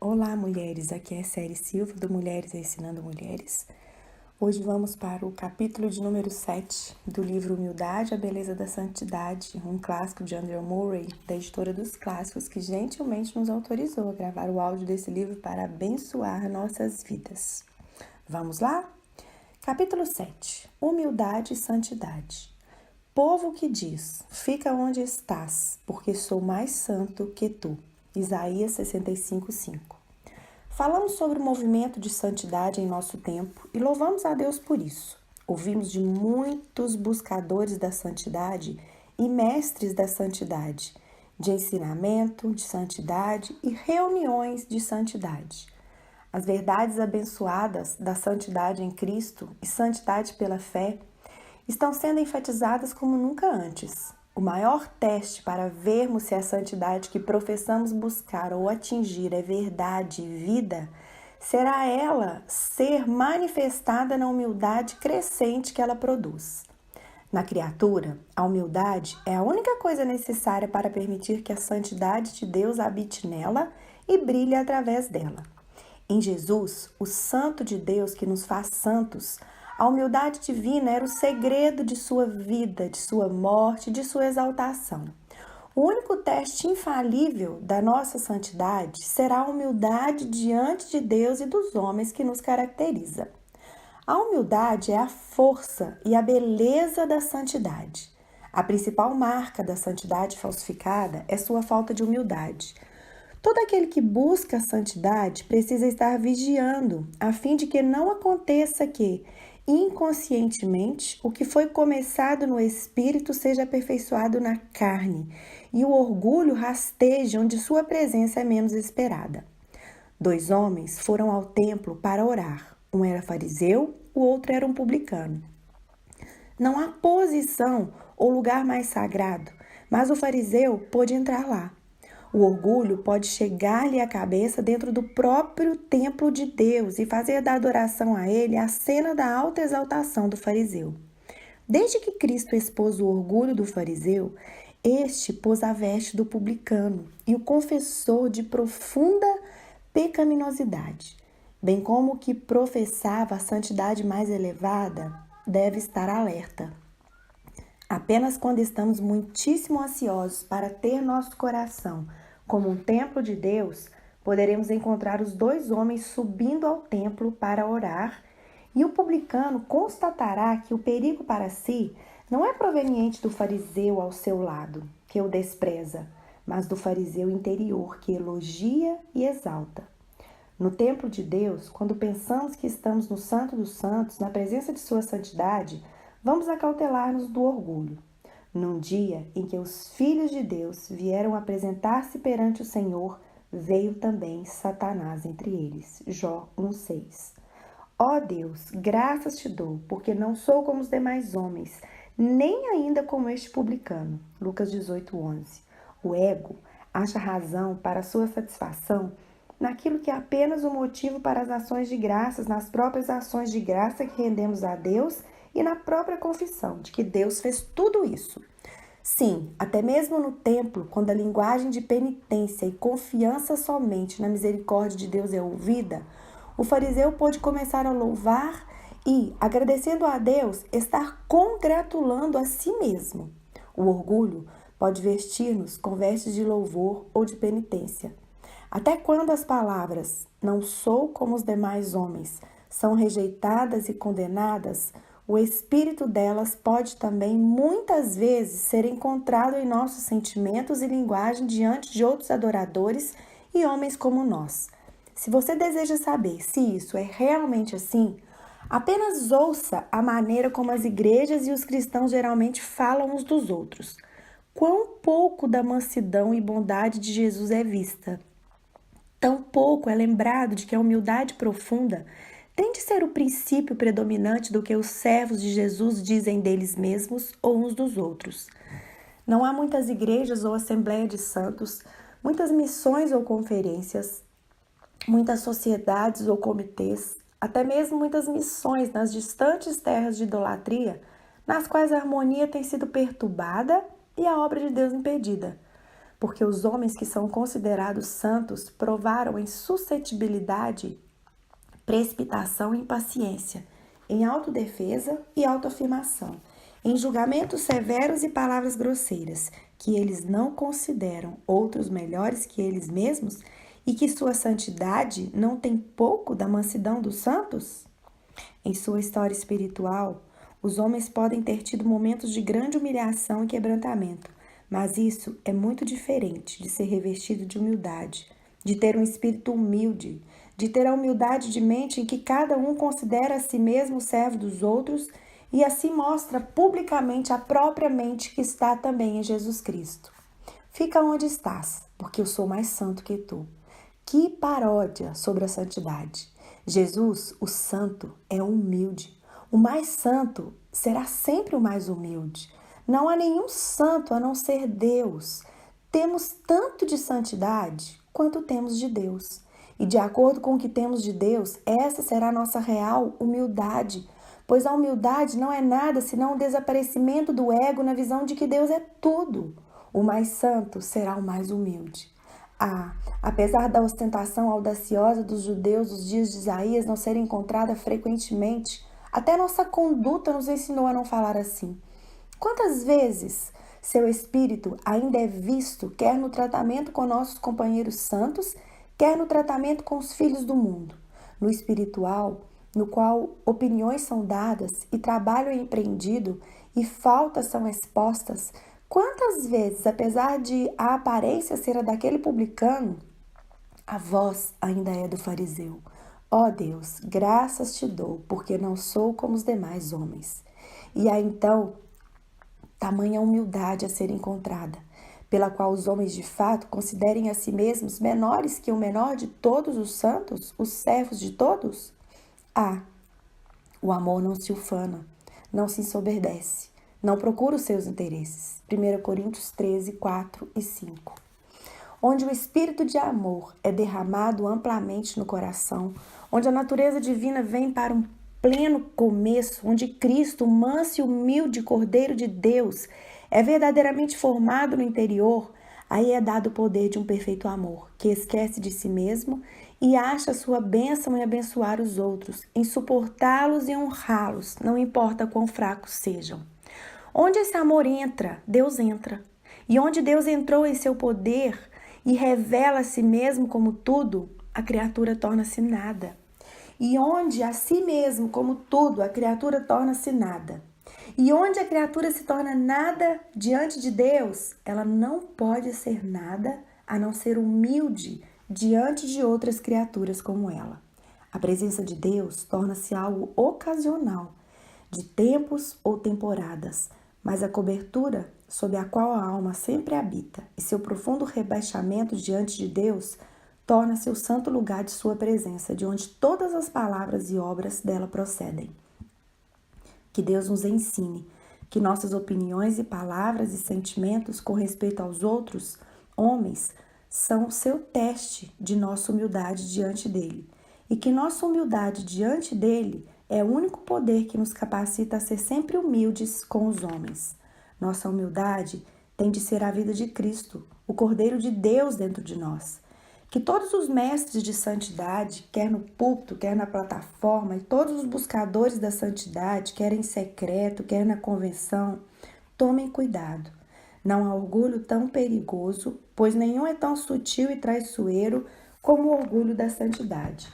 Olá, mulheres! Aqui é Célia Silva, do Mulheres Ensinando Mulheres. Hoje vamos para o capítulo de número 7 do livro Humildade, a Beleza da Santidade, um clássico de Andrew Murray, da editora dos Clássicos, que gentilmente nos autorizou a gravar o áudio desse livro para abençoar nossas vidas. Vamos lá? Capítulo 7. Humildade e Santidade. Povo que diz, fica onde estás, porque sou mais santo que tu. Isaías 65:5. Falamos sobre o movimento de santidade em nosso tempo e louvamos a Deus por isso. Ouvimos de muitos buscadores da santidade e mestres da santidade, de ensinamento de santidade e reuniões de santidade. As verdades abençoadas da santidade em Cristo e santidade pela fé estão sendo enfatizadas como nunca antes. O maior teste para vermos se a santidade que professamos buscar ou atingir é verdade e vida, será ela ser manifestada na humildade crescente que ela produz. Na criatura, a humildade é a única coisa necessária para permitir que a santidade de Deus habite nela e brilhe através dela. Em Jesus, o Santo de Deus que nos faz santos, a humildade divina era o segredo de sua vida, de sua morte, de sua exaltação. O único teste infalível da nossa santidade será a humildade diante de Deus e dos homens que nos caracteriza. A humildade é a força e a beleza da santidade. A principal marca da santidade falsificada é sua falta de humildade. Todo aquele que busca a santidade precisa estar vigiando, a fim de que não aconteça que, inconscientemente, o que foi começado no espírito seja aperfeiçoado na carne, e o orgulho rasteje onde sua presença é menos esperada. 2 homens foram ao templo para orar. Um era fariseu, o outro era um publicano. Não há posição ou lugar mais sagrado, mas o fariseu pôde entrar lá. O orgulho pode chegar-lhe à cabeça dentro do próprio templo de Deus e fazer da adoração a ele a cena da alta exaltação do fariseu. Desde que Cristo expôs o orgulho do fariseu, este pôs a veste do publicano e o confessou de profunda pecaminosidade, bem como o que professava a santidade mais elevada deve estar alerta. Apenas quando estamos muitíssimo ansiosos para ter nosso coração como um templo de Deus, poderemos encontrar os 2 homens subindo ao templo para orar, e o publicano constatará que o perigo para si não é proveniente do fariseu ao seu lado, que o despreza, mas do fariseu interior, que elogia e exalta. No templo de Deus, quando pensamos que estamos no Santo dos Santos, na presença de sua santidade, vamos acautelar-nos do orgulho. Num dia em que os filhos de Deus vieram apresentar-se perante o Senhor, veio também Satanás entre eles. Jó 1:6. Ó Deus, graças te dou, porque não sou como os demais homens, nem ainda como este publicano. Lucas 18:11. O ego acha razão para sua satisfação naquilo que é apenas o motivo para as ações de graças, nas próprias ações de graça que rendemos a Deus e na própria confissão de que Deus fez tudo isso. Sim, até mesmo no templo, quando a linguagem de penitência e confiança somente na misericórdia de Deus é ouvida, o fariseu pôde começar a louvar e, agradecendo a Deus, estar congratulando a si mesmo. O orgulho pode vestir-nos com vestes de louvor ou de penitência. Até quando as palavras "não sou como os demais homens" são rejeitadas e condenadas, o espírito delas pode também muitas vezes ser encontrado em nossos sentimentos e linguagem diante de outros adoradores e homens como nós. Se você deseja saber se isso é realmente assim, apenas ouça a maneira como as igrejas e os cristãos geralmente falam uns dos outros. Quão pouco da mansidão e bondade de Jesus é vista. Tão pouco é lembrado de que a humildade profunda tem de ser o princípio predominante do que os servos de Jesus dizem deles mesmos ou uns dos outros. Não há muitas igrejas ou assembleias de santos, muitas missões ou conferências, muitas sociedades ou comitês, até mesmo muitas missões nas distantes terras de idolatria, nas quais a harmonia tem sido perturbada e a obra de Deus impedida. porque os homens que são considerados santos provaram em suscetibilidade, precipitação e impaciência, em autodefesa e autoafirmação, em julgamentos severos e palavras grosseiras, que eles não consideram outros melhores que eles mesmos e que sua santidade não tem pouco da mansidão dos santos? Em sua história espiritual, os homens podem ter tido momentos de grande humilhação e quebrantamento, mas isso é muito diferente de ser revestido de humildade, de ter um espírito humilde, de ter a humildade de mente em que cada um considera a si mesmo servo dos outros e assim mostra publicamente a própria mente que está também em Jesus Cristo. Fica onde estás, porque eu sou mais santo que tu. Que paródia sobre a santidade! Jesus, o santo, é humilde. O mais santo será sempre o mais humilde. Não há nenhum santo a não ser Deus. Temos tanto de santidade quanto temos de Deus. E de acordo com o que temos de Deus, essa será a nossa real humildade, pois a humildade não é nada senão o desaparecimento do ego na visão de que Deus é tudo. O mais santo será o mais humilde. Apesar da ostentação audaciosa dos judeus dos dias de Isaías não ser encontrada frequentemente, até nossa conduta nos ensinou a não falar assim. Quantas vezes seu espírito ainda é visto, quer no tratamento com nossos companheiros santos, quer no tratamento com os filhos do mundo, no espiritual, no qual opiniões são dadas e trabalho é empreendido e faltas são expostas? Quantas vezes, apesar de a aparência ser a daquele publicano, a voz ainda é do fariseu? Ó Deus, graças te dou, porque não sou como os demais homens. E há então tamanha humildade a ser encontrada, pela qual os homens de fato considerem a si mesmos menores que o menor de todos os santos, os servos de todos? O amor não se ufana, não se ensoberdece, não procura os seus interesses. 1 Coríntios 13, 4 e 5. Onde o espírito de amor é derramado amplamente no coração, onde a natureza divina vem para um pleno começo, onde Cristo, o manso e humilde Cordeiro de Deus, é verdadeiramente formado no interior, aí é dado o poder de um perfeito amor, que esquece de si mesmo e acha sua bênção em abençoar os outros, em suportá-los e honrá-los, não importa quão fracos sejam. Onde esse amor entra, Deus entra. E onde Deus entrou em seu poder e revela a si mesmo como tudo, a criatura torna-se nada. E onde a si mesmo como tudo, a criatura torna-se nada. E onde a criatura se torna nada diante de Deus, ela não pode ser nada a não ser humilde diante de outras criaturas como ela. A presença de Deus torna-se algo ocasional, de tempos ou temporadas, mas a cobertura sob a qual a alma sempre habita e seu profundo rebaixamento diante de Deus torna-se o santo lugar de sua presença, de onde todas as palavras e obras dela procedem. Que Deus nos ensine que nossas opiniões e palavras e sentimentos com respeito aos outros homens são o seu teste de nossa humildade diante dele, e que nossa humildade diante dele é o único poder que nos capacita a ser sempre humildes com os homens. Nossa humildade tem de ser a vida de Cristo, o Cordeiro de Deus dentro de nós. Que todos os mestres de santidade, quer no púlpito, quer na plataforma, e todos os buscadores da santidade, quer em secreto, quer na convenção, tomem cuidado. Não há orgulho tão perigoso, pois nenhum é tão sutil e traiçoeiro como o orgulho da santidade.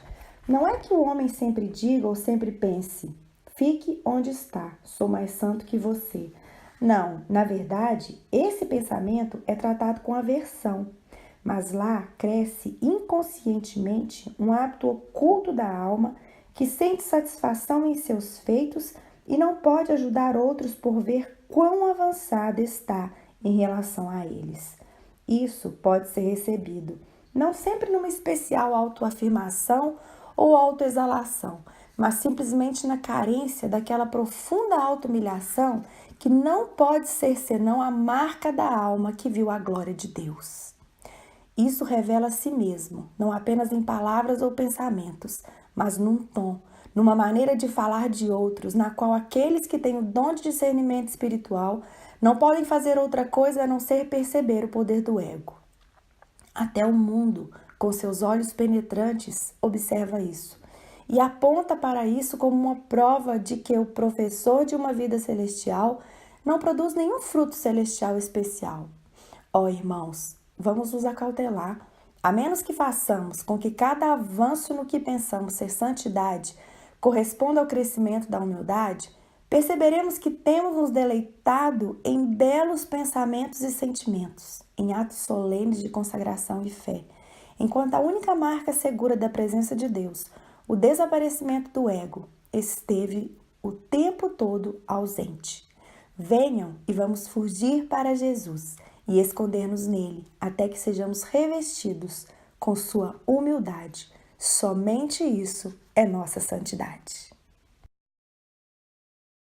Não é que o homem sempre diga ou sempre pense, fique onde está, sou mais santo que você. Não, na verdade, esse pensamento é tratado com aversão. Mas lá cresce inconscientemente um hábito oculto da alma que sente satisfação em seus feitos e não pode ajudar outros por ver quão avançada está em relação a eles. Isso pode ser recebido, não sempre numa especial autoafirmação ou autoexalação, mas simplesmente na carência daquela profunda auto-humilhação que não pode ser senão a marca da alma que viu a glória de Deus. Isso revela a si mesmo, não apenas em palavras ou pensamentos, mas num tom, numa maneira de falar de outros, na qual aqueles que têm o dom de discernimento espiritual não podem fazer outra coisa a não ser perceber o poder do ego. Até o mundo, com seus olhos penetrantes, observa isso e aponta para isso como uma prova de que o professor de uma vida celestial não produz nenhum fruto celestial especial. Ó irmãos, vamos nos acautelar. A menos que façamos com que cada avanço no que pensamos ser santidade corresponda ao crescimento da humildade, perceberemos que temos nos deleitado em belos pensamentos e sentimentos, em atos solenes de consagração e fé, enquanto a única marca segura da presença de Deus, o desaparecimento do ego, esteve o tempo todo ausente. Venham e vamos fugir para Jesus e esconder-nos nele, até que sejamos revestidos com sua humildade. Somente isso é nossa santidade.